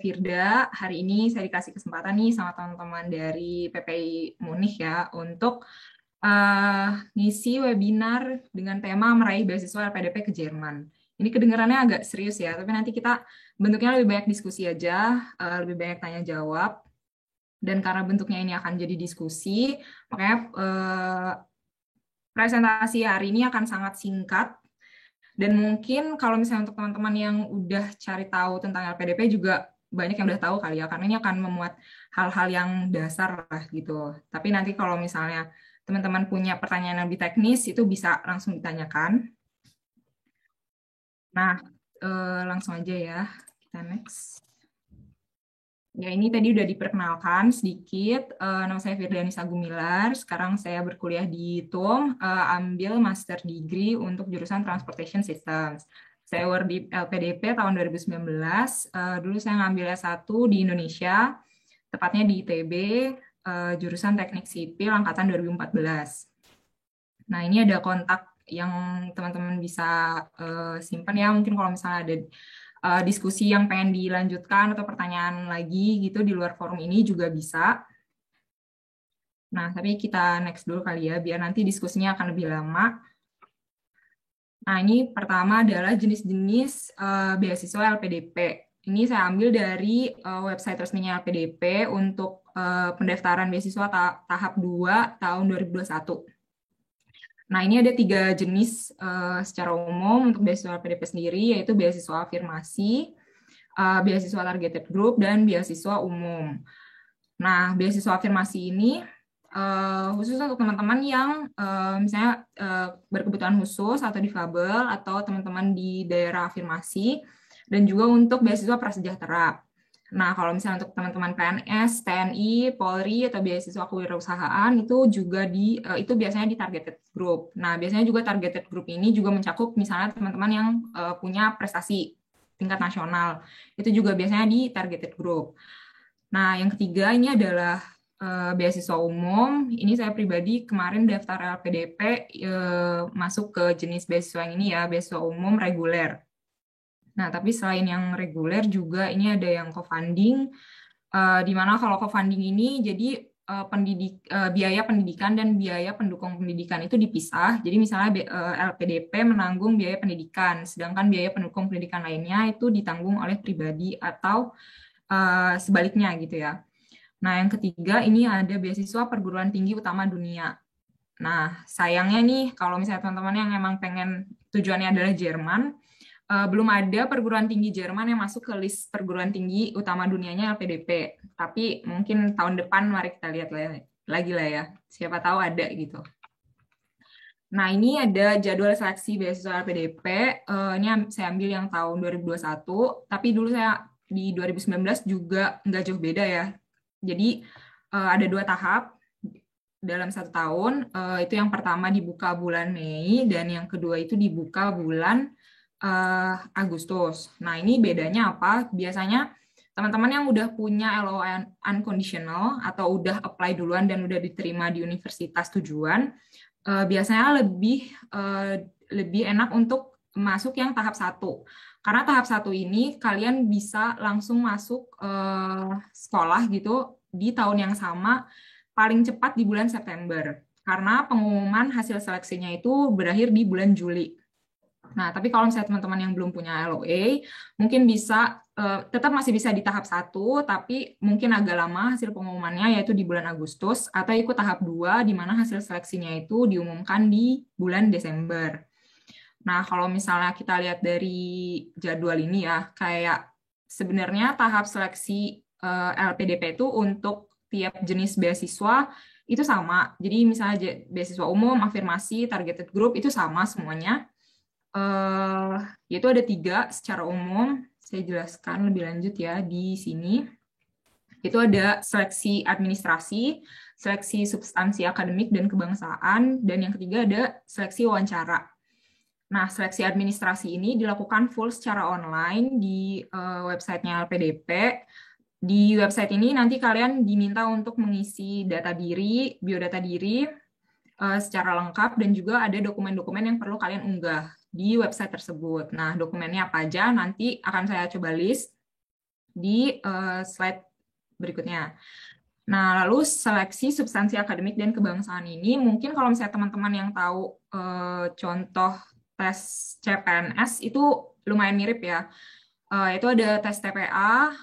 Firda. Hari ini saya dikasih kesempatan nih sama teman-teman dari PPI Munich ya untuk ngisi webinar dengan tema meraih beasiswa LPDP ke Jerman. Ini kedengarannya agak serius ya, tapi nanti kita bentuknya lebih banyak diskusi aja, lebih banyak tanya jawab. Dan karena bentuknya ini akan jadi diskusi, makanya presentasi hari ini akan sangat singkat. Dan mungkin kalau misalnya untuk teman-teman yang udah cari tahu tentang LPDP juga banyak yang udah tahu kali ya, karena ini akan memuat hal-hal yang dasar lah gitu. Tapi nanti kalau misalnya teman-teman punya pertanyaan yang lebih teknis, itu bisa langsung ditanyakan. Nah, langsung aja ya, kita next. Ya, ini tadi udah diperkenalkan sedikit. Nama saya Firdanisa Gumilar. Sekarang saya berkuliah di TUM, ambil Master Degree untuk jurusan Transportation Systems. Saya award di LPDP tahun 2019. Dulu saya ngambil S1 di Indonesia, tepatnya di ITB, jurusan Teknik Sipil Angkatan 2014. Nah, ini ada kontak yang teman-teman bisa simpan ya. Mungkin kalau misalnya ada diskusi yang pengen dilanjutkan atau pertanyaan lagi gitu di luar forum ini juga bisa. Nah, tapi kita next dulu kali ya, biar nanti diskusinya akan lebih lama. Nah, ini pertama adalah jenis-jenis beasiswa LPDP. Ini saya ambil dari website resminya LPDP untuk pendaftaran beasiswa tahap 2 tahun 2021. Nah, ini ada 3 jenis secara umum untuk beasiswa LPDP sendiri, yaitu beasiswa afirmasi, beasiswa targeted group, dan beasiswa umum. Nah, beasiswa afirmasi ini khusus untuk teman-teman yang misalnya berkebutuhan khusus atau difabel, atau teman-teman di daerah afirmasi, dan juga untuk beasiswa prasejahtera. Nah, kalau misalnya untuk teman-teman PNS, TNI, Polri, atau beasiswa kewirausahaan, itu juga itu biasanya di targeted group. Nah, biasanya juga targeted group ini juga mencakup misalnya teman-teman yang punya prestasi tingkat nasional. Itu juga biasanya di targeted group. Nah, yang ketiga ini adalah beasiswa umum. Ini saya pribadi kemarin daftar LPDP masuk ke jenis beasiswa yang ini ya, beasiswa umum reguler. Nah, tapi selain yang reguler juga ini ada yang co-funding, di mana kalau co-funding ini jadi biaya pendidikan dan biaya pendukung pendidikan itu dipisah. Jadi misalnya LPDP menanggung biaya pendidikan, sedangkan biaya pendukung pendidikan lainnya itu ditanggung oleh pribadi atau sebaliknya gitu ya. Nah, yang ketiga ini ada beasiswa perguruan tinggi utama dunia. Nah, sayangnya nih kalau misalnya teman-teman yang emang pengen tujuannya adalah Jerman, belum ada perguruan tinggi Jerman yang masuk ke list perguruan tinggi utama dunianya LPDP. Tapi mungkin tahun depan mari kita lihat lagi lah ya. Siapa tahu ada gitu. Nah, ini ada jadwal seleksi beasiswa LPDP. Ini saya ambil yang tahun 2021, tapi dulu saya di 2019 juga nggak jauh beda ya. Jadi ada 2 tahap dalam 1 tahun. Itu yang pertama dibuka bulan Mei, dan yang kedua itu dibuka bulan Agustus. Nah, ini bedanya apa? Biasanya teman-teman yang udah punya LOA unconditional atau udah apply duluan dan udah diterima di universitas tujuan, biasanya lebih enak untuk masuk yang tahap 1. Karena tahap 1 ini kalian bisa langsung masuk sekolah gitu di tahun yang sama, paling cepat di bulan September. Karena pengumuman hasil seleksinya itu berakhir di bulan Juli. Nah, tapi kalau misalnya teman-teman yang belum punya LOA, mungkin bisa tetap masih bisa di tahap 1, tapi mungkin agak lama hasil pengumumannya, yaitu di bulan Agustus, atau ikut tahap 2, di mana hasil seleksinya itu diumumkan di bulan Desember. Nah, kalau misalnya kita lihat dari jadwal ini ya, kayak sebenarnya tahap seleksi LPDP itu untuk tiap jenis beasiswa itu sama. Jadi misalnya beasiswa umum, afirmasi, targeted group, itu sama semuanya. Yaitu ada 3 secara umum. Saya jelaskan lebih lanjut ya di sini. Itu ada seleksi administrasi, seleksi substansi akademik dan kebangsaan, dan yang ketiga ada seleksi wawancara. Nah, seleksi administrasi ini dilakukan full secara online di websitenya LPDP. Di website ini nanti kalian diminta untuk mengisi data diri, biodata diri secara lengkap, dan juga ada dokumen-dokumen yang perlu kalian unggah di website tersebut. Nah, dokumennya apa aja nanti akan saya coba list. di slide berikutnya. Nah, lalu seleksi substansi akademik dan kebangsaan ini mungkin kalau misalnya teman-teman yang tahu contoh tes CPNS itu lumayan mirip ya. Itu ada tes TPA,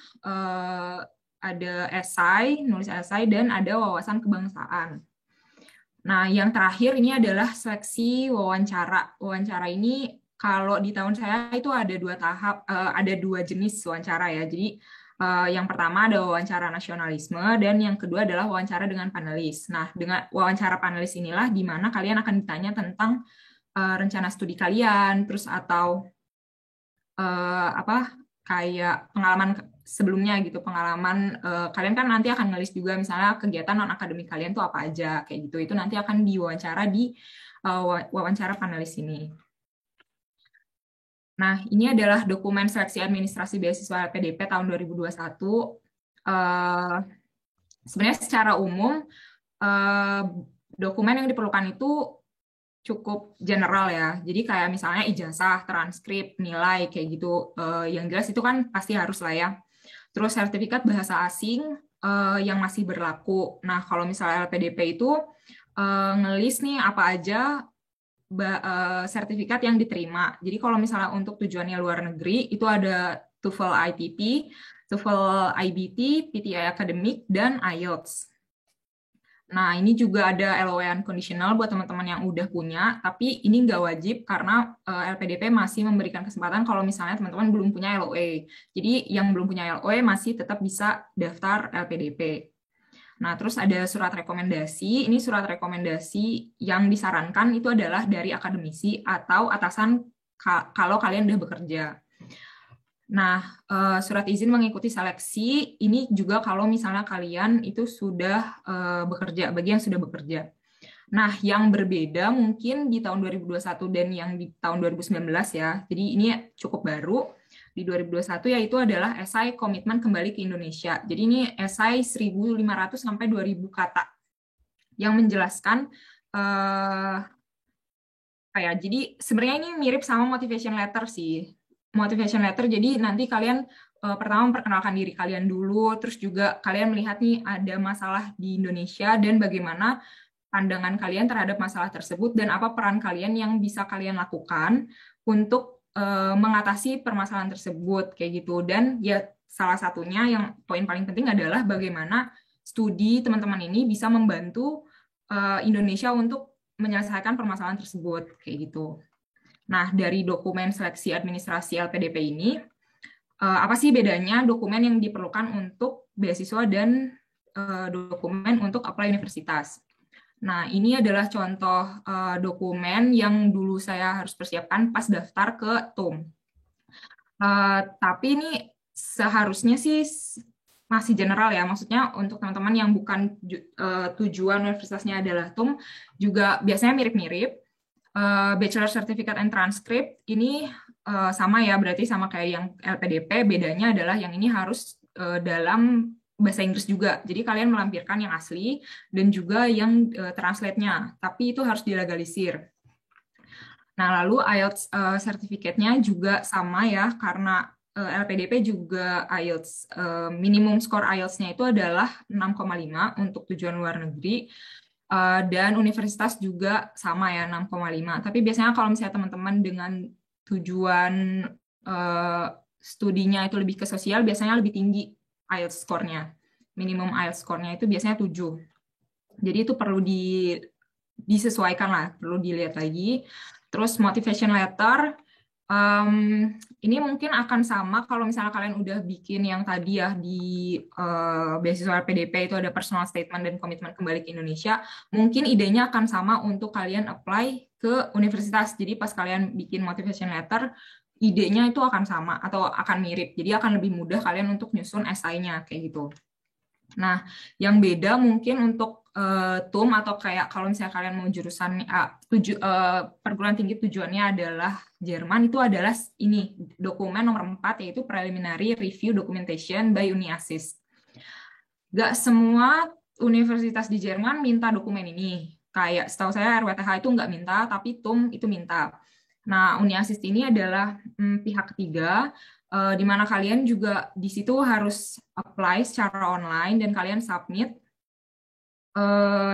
ada esai, nulis esai, dan ada wawasan kebangsaan. Nah, yang terakhir ini adalah seleksi wawancara. Wawancara ini kalau di tahun saya itu ada dua tahap, ada dua jenis wawancara ya. Jadi yang pertama ada wawancara nasionalisme dan yang kedua adalah wawancara dengan panelis. Nah, dengan wawancara panelis inilah di mana kalian akan ditanya tentang rencana studi kalian, terus atau apa kayak pengalaman sebelumnya gitu, pengalaman kalian kan nanti akan nulis juga misalnya kegiatan non akademik kalian tuh apa aja kayak gitu. Itu nanti akan diwawancara di wawancara panelis ini. Nah, ini adalah dokumen seleksi administrasi beasiswa LPDP tahun 2021. Sebenarnya secara umum dokumen yang diperlukan itu cukup general ya. Jadi kayak misalnya ijazah, transkrip, nilai kayak gitu. Yang jelas itu kan pasti harus lah ya. Terus sertifikat bahasa asing yang masih berlaku. Nah, kalau misalnya LPDP itu ngelis nih apa aja sertifikat yang diterima. Jadi kalau misalnya untuk tujuannya luar negeri, itu ada TOEFL ITP, TOEFL IBT, PTI Academic, dan IELTS. Nah, ini juga ada LOE unconditional buat teman-teman yang udah punya, tapi ini nggak wajib karena LPDP masih memberikan kesempatan kalau misalnya teman-teman belum punya LOE. Jadi yang belum punya LOE masih tetap bisa daftar LPDP. Nah, terus ada surat rekomendasi. Ini surat rekomendasi yang disarankan itu adalah dari akademisi atau atasan kalau kalian udah bekerja. Nah, surat izin mengikuti seleksi ini juga kalau misalnya kalian itu sudah bekerja, bagi yang sudah bekerja. Nah, yang berbeda mungkin di tahun 2021 dan yang di tahun 2019 ya. Jadi ini cukup baru. Di 2021 yaitu adalah esai komitmen kembali ke Indonesia. Jadi ini esai 1.500 sampai 2.000 kata yang menjelaskan jadi sebenarnya ini mirip sama motivation letter sih. Motivation letter, jadi nanti kalian pertama memperkenalkan diri kalian dulu, terus juga kalian melihat nih ada masalah di Indonesia dan bagaimana pandangan kalian terhadap masalah tersebut dan apa peran kalian yang bisa kalian lakukan untuk mengatasi permasalahan tersebut kayak gitu. Dan ya salah satunya yang poin paling penting adalah bagaimana studi teman-teman ini bisa membantu Indonesia untuk menyelesaikan permasalahan tersebut kayak gitu. Nah, dari dokumen seleksi administrasi LPDP ini, apa sih bedanya dokumen yang diperlukan untuk beasiswa dan dokumen untuk apply universitas? Nah, ini adalah contoh dokumen yang dulu saya harus persiapkan pas daftar ke TUM. Tapi ini seharusnya sih masih general ya, maksudnya untuk teman-teman yang bukan tujuan universitasnya adalah TUM, juga biasanya mirip-mirip. Bachelor Certificate and Transcript ini sama ya, berarti sama kayak yang LPDP, bedanya adalah yang ini harus dalam bahasa Inggris juga. Jadi kalian melampirkan yang asli dan juga yang translate-nya, tapi itu harus dilegalisir. Nah, lalu IELTS sertifikatnya juga sama ya, karena LPDP juga IELTS, minimum skor IELTS-nya itu adalah 6,5 untuk tujuan luar negeri. Dan universitas juga sama ya 6,5. Tapi biasanya kalau misalnya teman-teman dengan tujuan studinya itu lebih ke sosial, biasanya lebih tinggi IELTS skornya. Minimum IELTS skornya itu biasanya 7. Jadi itu perlu disesuaikan lah, perlu dilihat lagi. Terus motivation letter, ini mungkin akan sama kalau misalnya kalian udah bikin yang tadi ya di beasiswa PDP itu ada personal statement dan komitmen kembali ke Indonesia, mungkin idenya akan sama untuk kalian apply ke universitas. Jadi pas kalian bikin motivation letter, idenya itu akan sama atau akan mirip. Jadi akan lebih mudah kalian untuk nyusun esainya kayak gitu. Nah, yang beda mungkin untuk TUM atau kayak kalau misalnya kalian mau jurusan perguruan tinggi tujuannya adalah Jerman, itu adalah ini dokumen nomor 4 yaitu Preliminary Review Documentation by UniAssist. Gak semua universitas di Jerman minta dokumen ini. Kayak setahu saya RWTH itu nggak minta, tapi TUM itu minta. Nah, Uni Assist ini adalah pihak ketiga, di mana kalian juga di situ harus apply secara online dan kalian submit.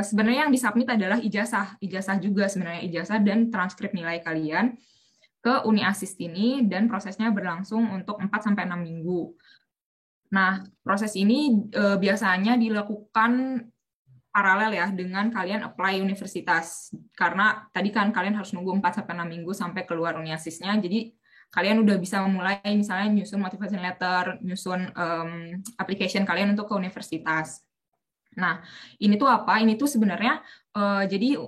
Sebenarnya yang disubmit adalah ijazah juga sebenarnya ijazah dan transkrip nilai kalian ke Uni Assist ini dan prosesnya berlangsung untuk 4 sampai 6 minggu. Nah, proses ini biasanya dilakukan paralel ya dengan kalian apply universitas. Karena tadi kan kalian harus nunggu 4 sampai 6 minggu sampai keluar Uni Assist-nya. Jadi kalian udah bisa memulai misalnya nyusun motivation letter, nyusun application kalian untuk ke universitas. Nah, ini tuh apa? Ini tuh sebenarnya jadi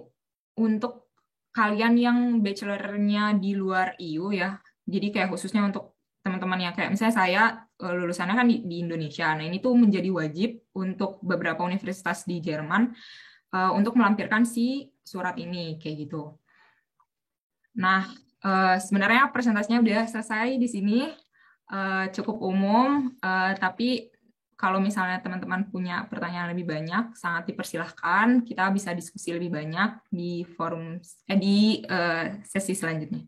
untuk kalian yang bachelor-nya di luar EU ya, jadi kayak khususnya untuk teman-teman yang kayak misalnya saya lulusannya kan di Indonesia. Nah, ini tuh menjadi wajib untuk beberapa universitas di Jerman untuk melampirkan si surat ini kayak gitu. Nah, sebenarnya presentasinya udah selesai di sini, cukup umum, tapi kalau misalnya teman-teman punya pertanyaan lebih banyak, sangat dipersilahkan. Kita bisa diskusi lebih banyak di forum di sesi selanjutnya.